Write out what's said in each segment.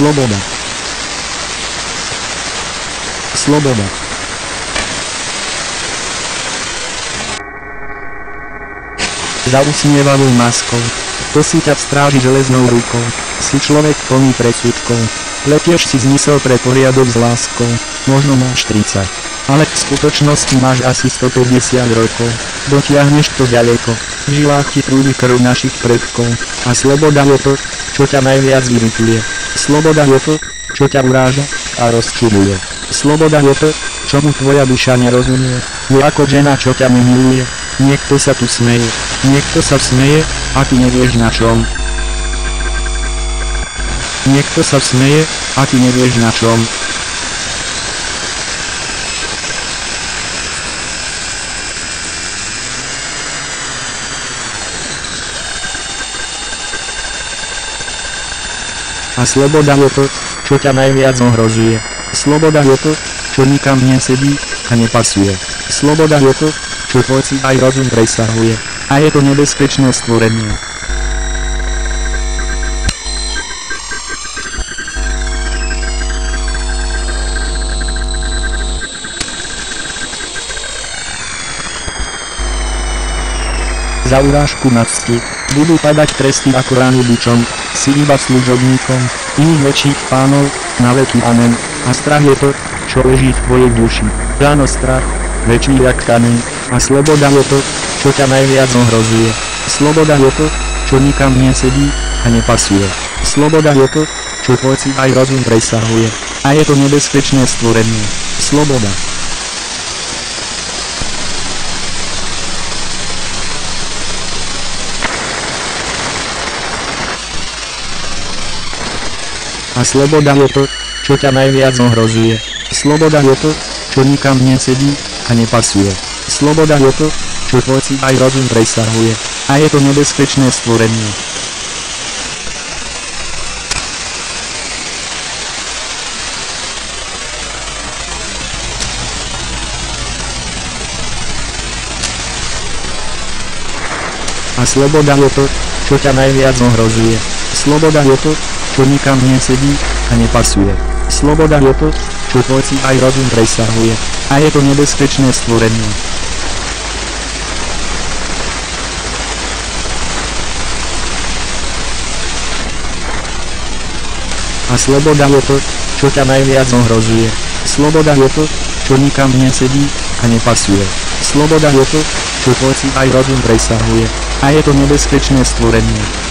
Sloboda. Sloboda. Za usmievavou maskou. Kto si ťa stráži železnou rukou. Si človek plný predsudkov. Pletieš si zmysel pre poriadok s láskou. Možno máš 30. Ale v skutočnosti máš asi 150 rokov. Dotiahneš to ďaleko. V žilách ti prúdi krv našich predkov. A sloboda je to, čo ťa najviac irituje. Sloboda je to, čo ťa uráža a rozčiluje. Sloboda je to, čomu tvoja duša nerozumie. Je ako žena, čo ťa nemiluje. Niekto sa tu smeje. Niekto sa smeje, a ty nevieš na čom. Niekto sa smeje, a ty nevieš na čom. A sloboda je to, čo ťa najviac ohrozuje. Sloboda je to, čo nikam nesedí a nepasuje. Sloboda je to, čo tvoj cit aj rozum presahuje. A je to nebezpečné stvorenie. Za urážku na cti budú padať tresty ako rány bičom. Si iba služobníkom iných väčších pánov, na veky amen. A strach je to, čo leží v tvojej duši. Áno, strach, väčší jak kameň. A sloboda je to, čo ťa najviac ohrozuje. Sloboda je to, čo nikam nesedí a nepasuje. Sloboda je to, čo tvoj cit aj rozum presahuje. A je to nebezpečné stvorenie. Sloboda. A sloboda je to, čo ťa najviac ohrozuje. Sloboda je to, čo nikam nesedí a nepasuje. Sloboda je to, čo tvoj cit aj rozum presahuje. A je to nebezpečné stvorenie. A sloboda je to, čo ťa najviac ohrozuje. Sloboda je to, čo nikam nesedí a nepasuje. Sloboda je to, čo tvoj cit aj rozum presahuje. A je to nebezpečné stvorenie. A sloboda je to, čo ťa najviac ohrozuje. Sloboda je to, čo nikam nesedí a nepasuje. Sloboda je to, čo tvoj cit aj rozum presahuje. A je to nebezpečné stvorenie.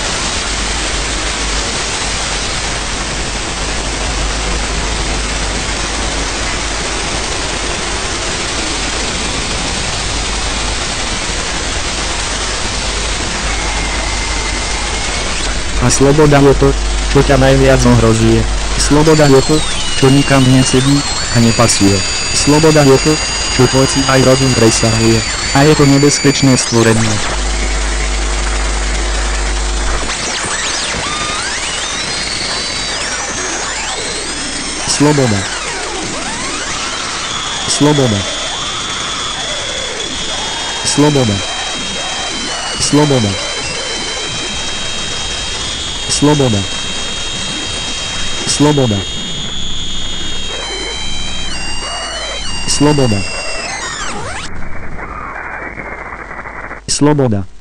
A sloboda je to, čo ťa najviac ohrozuje. Sloboda je to, čo nikam nesedí a nepasuje. Sloboda je to, čo tvoj cit aj rozum presahuje. A je to nebezpečné stvorenie. Sloboda. Sloboda. Sloboda. Sloboda. Sloboda. Sloboda. Sloboda. Sloboda.